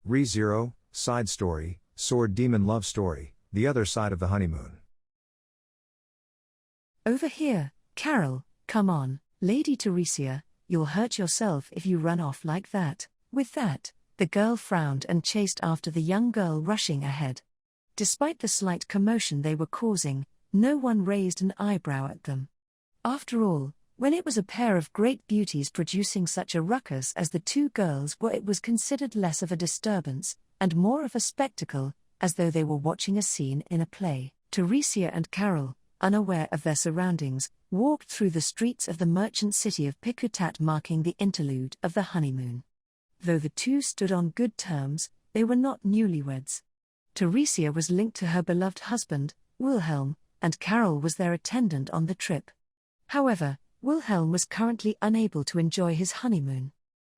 Re:Zero, Side Story, Sword Demon Love Story, The Other Side of the Honeymoon. Over here, Carol, come on, Lady Teresia, you'll hurt yourself if you run off like that. With that, the girl frowned and chased after the young girl rushing ahead. Despite the slight commotion they were causing, no one raised an eyebrow at them. After all, when it was a pair of great beauties producing such a ruckus as the two girls were, it was considered less of a disturbance, and more of a spectacle, as though they were watching a scene in a play. Teresia and Carol, unaware of their surroundings, walked through the streets of the merchant city of Pikutat, marking the interlude of the honeymoon. Though the two stood on good terms, they were not newlyweds. Teresia was linked to her beloved husband, Wilhelm, and Carol was their attendant on the trip. However, Wilhelm was currently unable to enjoy his honeymoon.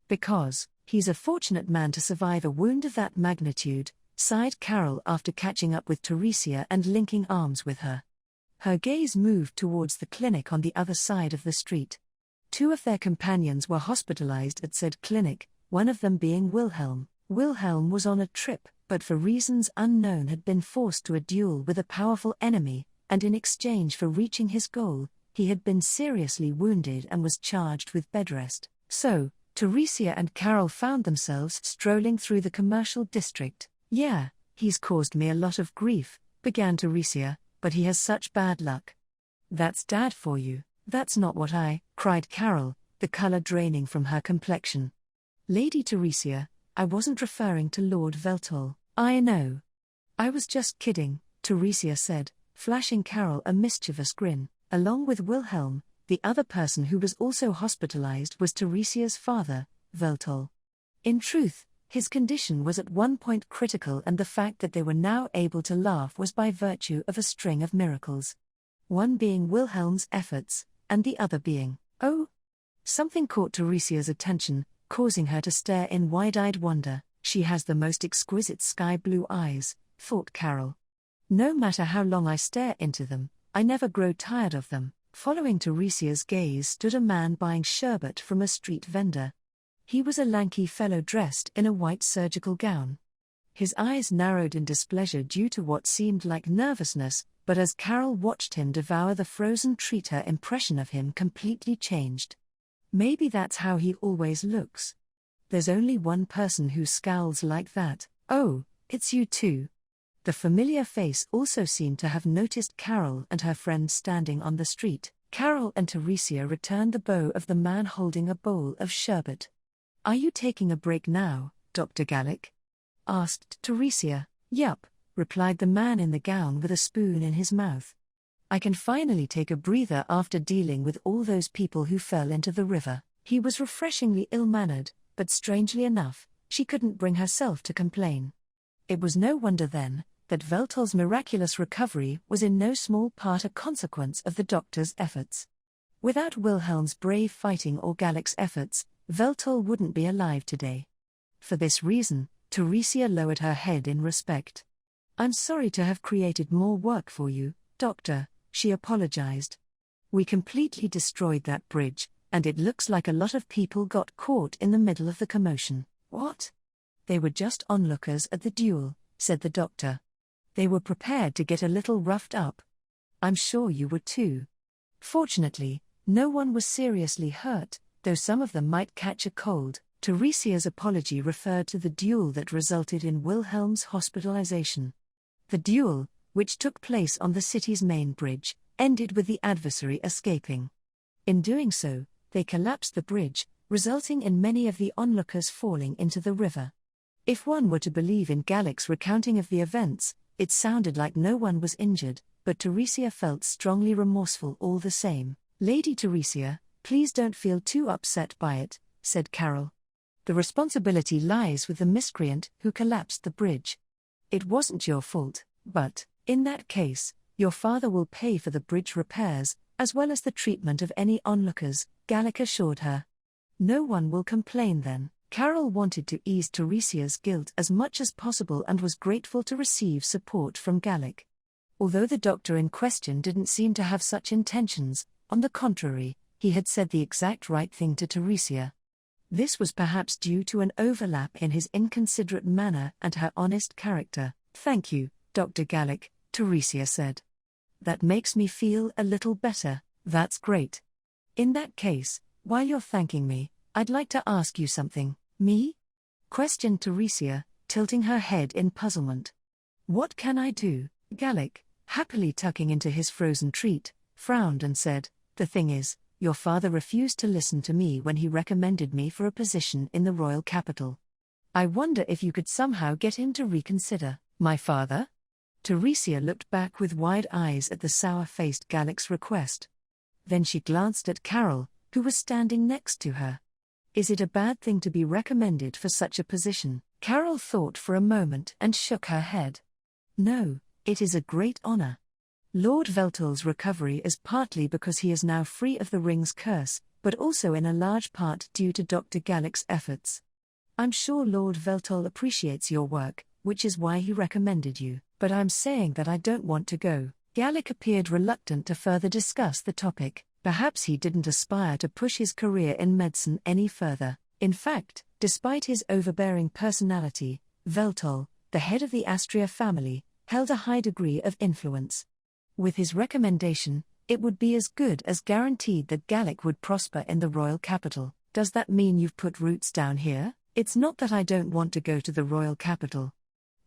Because he's a fortunate man to survive a wound of that magnitude, sighed Carol after catching up with Teresia and linking arms with her. Her gaze moved towards the clinic on the other side of the street. Two of their companions were hospitalized at said clinic, one of them being Wilhelm. Wilhelm was on a trip, but for reasons unknown had been forced to a duel with a powerful enemy, and in exchange for reaching his goal, he had been seriously wounded and was charged with bed rest. So, Teresia and Carol found themselves strolling through the commercial district. "Yeah, he's caused me a lot of grief," began Teresia, "but he has such bad luck." "That's Dad for you." "That's not what cried Carol, the color draining from her complexion. "Lady Teresia, I wasn't referring to Lord Veltol." "I know. I was just kidding," Teresia said, flashing Carol a mischievous grin. Along with Wilhelm, the other person who was also hospitalized was Teresia's father, Veltol. In truth, his condition was at one point critical, and the fact that they were now able to laugh was by virtue of a string of miracles. One being Wilhelm's efforts, and the other being, something caught Teresia's attention, causing her to stare in wide-eyed wonder. "She has the most exquisite sky-blue eyes," thought Carol. "No matter how long I stare into them, I never grow tired of them." Following Teresia's gaze stood a man buying sherbet from a street vendor. He was a lanky fellow dressed in a white surgical gown. His eyes narrowed in displeasure due to what seemed like nervousness, but as Carol watched him devour the frozen treat, her impression of him completely changed. Maybe that's how he always looks. There's only one person who scowls like that. "Oh, it's you too." The familiar face also seemed to have noticed Carol and her friend standing on the street. Carol and Teresia returned the bow of the man holding a bowl of sherbet. "Are you taking a break now, Dr. Gallic?" asked Teresia. "Yup," replied the man in the gown with a spoon in his mouth. "I can finally take a breather after dealing with all those people who fell into the river." He was refreshingly ill-mannered, but strangely enough, she couldn't bring herself to complain. It was no wonder then that Veltol's miraculous recovery was in no small part a consequence of the doctor's efforts. Without Wilhelm's brave fighting or Gallic's efforts, Veltol wouldn't be alive today. For this reason, Teresia lowered her head in respect. "I'm sorry to have created more work for you, Doctor," she apologized. "We completely destroyed that bridge, and it looks like a lot of people got caught in the middle of the commotion." "What?" "They were just onlookers at the duel," said the doctor. "They were prepared to get a little roughed up. I'm sure you were too. Fortunately, no one was seriously hurt, though some of them might catch a cold." Teresia's apology referred to the duel that resulted in Wilhelm's hospitalization. The duel, which took place on the city's main bridge, ended with the adversary escaping. In doing so, they collapsed the bridge, resulting in many of the onlookers falling into the river. If one were to believe in Gallic's recounting of the events, it sounded like no one was injured, but Teresia felt strongly remorseful all the same. "Lady Teresia, please don't feel too upset by it," said Carol. "The responsibility lies with the miscreant who collapsed the bridge. It wasn't your fault, but, in that case, your father will pay for the bridge repairs, as well as the treatment of any onlookers," Gallic assured her. "No one will complain then." Carol wanted to ease Teresia's guilt as much as possible and was grateful to receive support from Gallic. Although the doctor in question didn't seem to have such intentions, on the contrary, he had said the exact right thing to Teresia. This was perhaps due to an overlap in his inconsiderate manner and her honest character. "Thank you, Dr. Gallic," Teresia said. "That makes me feel a little better." "That's great. In that case, while you're thanking me, I'd like to ask you something." "Me?" questioned Teresia, tilting her head in puzzlement. "What can I do?" Gallic, happily tucking into his frozen treat, frowned and said, "The thing is, your father refused to listen to me when he recommended me for a position in the royal capital. I wonder if you could somehow get him to reconsider." "My father?" Teresia looked back with wide eyes at the sour-faced Gallic's request. Then she glanced at Carol, who was standing next to her. "Is it a bad thing to be recommended for such a position?" Carol thought for a moment and shook her head. "No, it is a great honor. Lord Veltol's recovery is partly because he is now free of the ring's curse, but also in a large part due to Dr. Gallic's efforts. I'm sure Lord Veltol appreciates your work, which is why he recommended you, but I'm saying that I don't want to go." Gallic appeared reluctant to further discuss the topic. Perhaps he didn't aspire to push his career in medicine any further. In fact, despite his overbearing personality, Veltol, the head of the Astria family, held a high degree of influence. With his recommendation, it would be as good as guaranteed that Gallic would prosper in the royal capital. "Does that mean you've put roots down here?" "It's not that I don't want to go to the royal capital.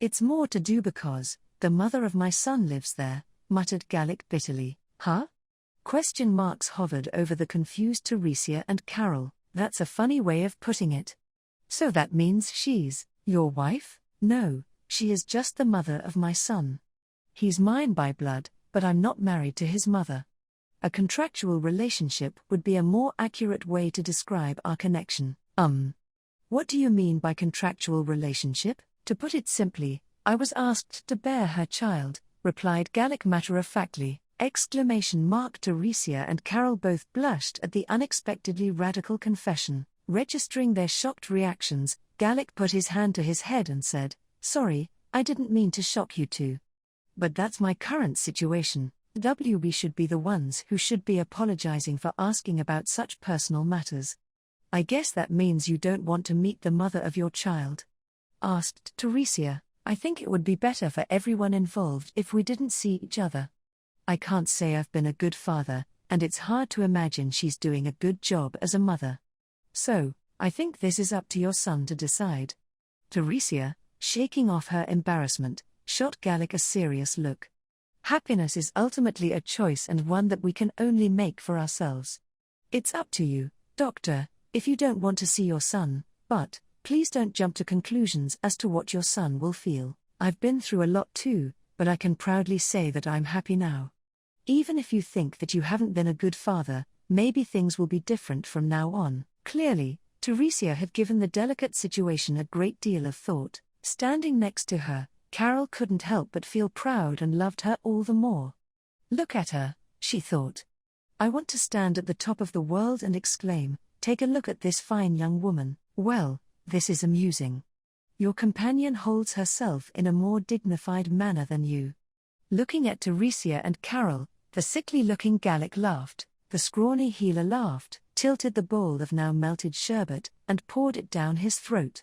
It's more to do because the mother of my son lives there," muttered Gallic bitterly. "Huh?" Question marks hovered over the confused Teresia and Carol. "That's a funny way of putting it. So that means she's your wife?" "No, she is just the mother of my son. He's mine by blood, but I'm not married to his mother. A contractual relationship would be a more accurate way to describe our connection." What do you mean by contractual relationship?" "To put it simply, I was asked to bear her child," replied Gallic matter-of-factly. Teresia and Carol both blushed at the unexpectedly radical confession. Registering their shocked reactions, Gallic put his hand to his head and said, "Sorry, I didn't mean to shock you two. But that's my current situation. We should be the ones who should be apologizing for asking about such personal matters." "I guess that means you don't want to meet the mother of your child?" asked Teresia. "I think it would be better for everyone involved if we didn't see each other. I can't say I've been a good father, and it's hard to imagine she's doing a good job as a mother. So, I think this is up to your son to decide." Teresia, shaking off her embarrassment, shot Gallic a serious look. "Happiness is ultimately a choice and one that we can only make for ourselves. It's up to you, Doctor, if you don't want to see your son, but please don't jump to conclusions as to what your son will feel. I've been through a lot too, but I can proudly say that I'm happy now. Even if you think that you haven't been a good father, maybe things will be different from now on." Clearly, Teresia had given the delicate situation a great deal of thought. Standing next to her, Carol couldn't help but feel proud and loved her all the more. "Look at her," she thought. "I want to stand at the top of the world and exclaim, 'Take a look at this fine young woman.' Well, this is amusing. Your companion holds herself in a more dignified manner than you." Looking at Teresia and Carol, the sickly-looking Gallic laughed. The scrawny healer laughed, tilted the bowl of now melted sherbet, and poured it down his throat.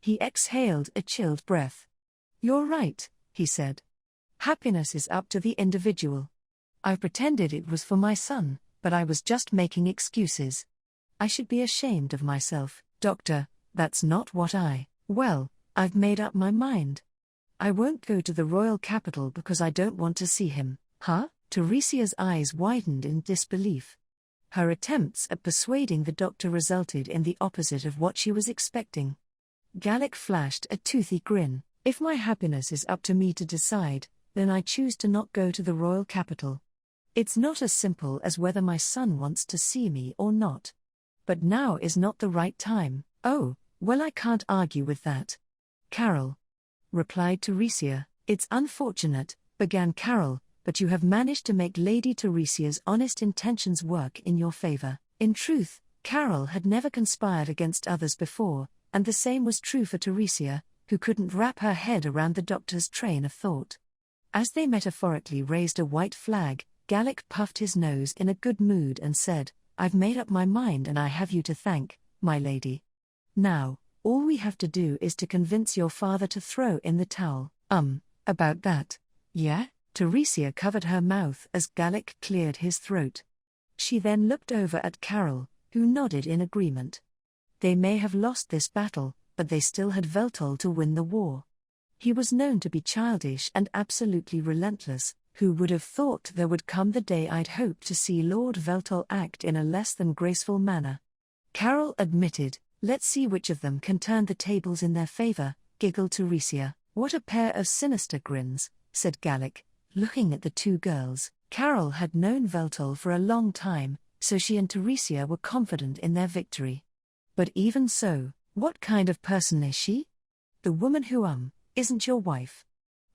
He exhaled a chilled breath. "You're right," he said. "Happiness is up to the individual. I've pretended it was for my son, but I was just making excuses. I should be ashamed of myself, Doctor. That's not what Well, I've made up my mind. I won't go to the royal capital because I don't want to see him." "Huh?" Teresia's eyes widened in disbelief. Her attempts at persuading the doctor resulted in the opposite of what she was expecting. Gallic flashed a toothy grin. "If my happiness is up to me to decide, then I choose to not go to the royal capital. It's not as simple as whether my son wants to see me or not. But now is not the right time." "Oh, well, I can't argue with that, Carol," replied Teresia. "It's unfortunate," began Carol, "but you have managed to make Lady Teresia's honest intentions work in your favor." In truth, Carol had never conspired against others before, and the same was true for Teresia, who couldn't wrap her head around the doctor's train of thought. As they metaphorically raised a white flag, Gallic puffed his nose in a good mood and said, "I've made up my mind and I have you to thank, my lady." Now, all we have to do is to convince your father to throw in the towel. About that. Yeah? Teresia covered her mouth as Gallic cleared his throat. She then looked over at Carol, who nodded in agreement. They may have lost this battle, but they still had Veltol to win the war. He was known to be childish and absolutely relentless. Who would have thought there would come the day I'd hoped to see Lord Veltol act in a less than graceful manner? Carol admitted. Let's see which of them can turn the tables in their favor, giggled Teresia. What a pair of sinister grins, said Gallic, looking at the two girls. Carol had known Veltol for a long time, so she and Teresia were confident in their victory. But even so, what kind of person is she? The woman who isn't your wife?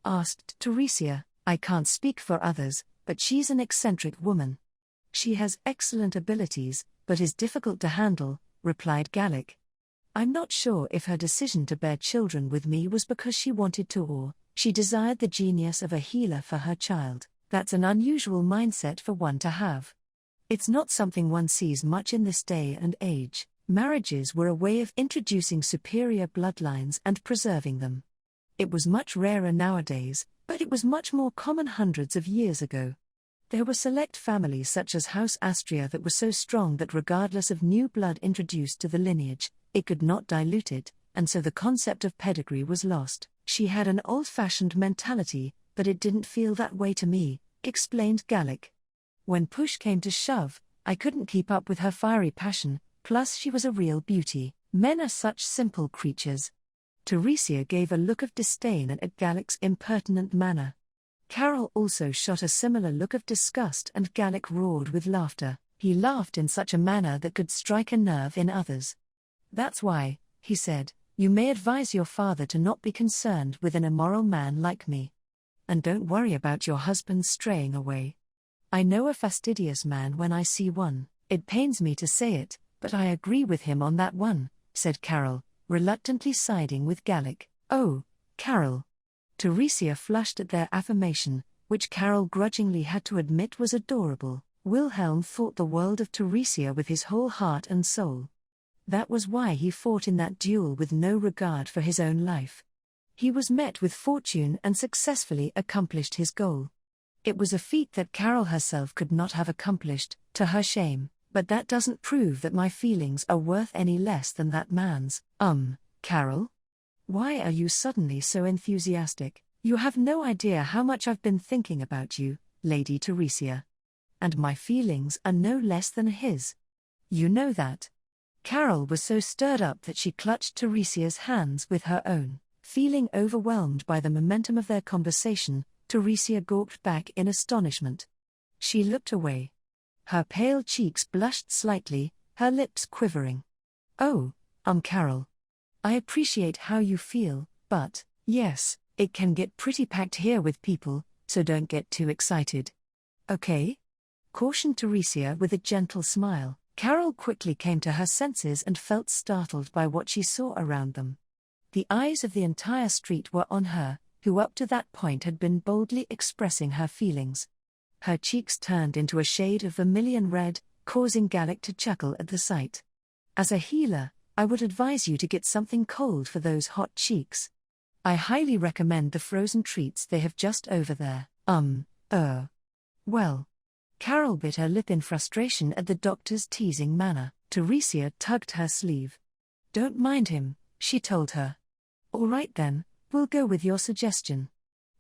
Asked Teresia. I can't speak for others, but she's an eccentric woman. She has excellent abilities, but is difficult to handle, replied Gallic. I'm not sure if her decision to bear children with me was because she wanted to or she desired the genius of a healer for her child. That's an unusual mindset for one to have. It's not something one sees much in this day and age. Marriages were a way of introducing superior bloodlines and preserving them. It was much rarer nowadays, but it was much more common hundreds of years ago. There were select families such as House Astria that were so strong that regardless of new blood introduced to the lineage, it could not dilute it, and so the concept of pedigree was lost. She had an old-fashioned mentality, but it didn't feel that way to me, explained Gallic. When push came to shove, I couldn't keep up with her fiery passion, plus she was a real beauty. Men are such simple creatures. Teresia gave a look of disdain at Gallic's impertinent manner. Carol also shot a similar look of disgust and Gallic roared with laughter. He laughed in such a manner that could strike a nerve in others. That's why, he said, you may advise your father to not be concerned with an immoral man like me. And don't worry about your husband straying away. I know a fastidious man when I see one. It pains me to say it, but I agree with him on that one, said Carol, reluctantly siding with Gallic. Oh, Carol. Teresia flushed at their affirmation, which Carol grudgingly had to admit was adorable. Wilhelm thought the world of Teresia with his whole heart and soul. That was why he fought in that duel with no regard for his own life. He was met with fortune and successfully accomplished his goal. It was a feat that Carol herself could not have accomplished, to her shame, but that doesn't prove that my feelings are worth any less than that man's. Carol? Why are you suddenly so enthusiastic? You have no idea how much I've been thinking about you, Lady Teresia. And my feelings are no less than his. You know that. Carol was so stirred up that she clutched Teresia's hands with her own. Feeling overwhelmed by the momentum of their conversation, Teresia gawped back in astonishment. She looked away. Her pale cheeks blushed slightly, her lips quivering. Oh, Carol. I appreciate how you feel, but, yes, it can get pretty packed here with people, so don't get too excited. Okay? Cautioned Teresia with a gentle smile. Carol quickly came to her senses and felt startled by what she saw around them. The eyes of the entire street were on her, who up to that point had been boldly expressing her feelings. Her cheeks turned into a shade of vermilion red, causing Gallic to chuckle at the sight. As a healer, I would advise you to get something cold for those hot cheeks. I highly recommend the frozen treats they have just over there. Well. Carol bit her lip in frustration at the doctor's teasing manner. Teresia tugged her sleeve. Don't mind him, she told her. All right then, we'll go with your suggestion.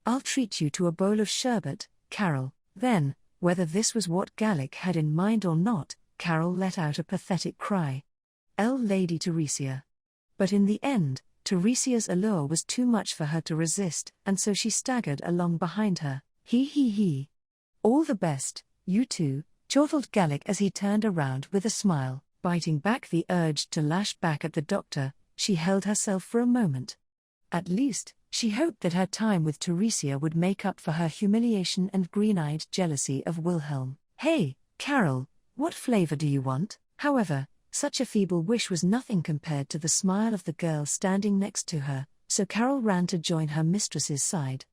I'll treat you to a bowl of sherbet, Carol. Then, whether this was what Gallic had in mind or not, Carol let out a pathetic cry. Lady Teresia. But in the end, Teresia's allure was too much for her to resist, and so she staggered along behind her. He. All the best, you two, chortled Gallic as he turned around with a smile. Biting back the urge to lash back at the doctor, she held herself for a moment. At least, she hoped that her time with Teresia would make up for her humiliation and green-eyed jealousy of Wilhelm. Hey, Carol, what flavor do you want? However, such a feeble wish was nothing compared to the smile of the girl standing next to her, so Carol ran to join her mistress's side.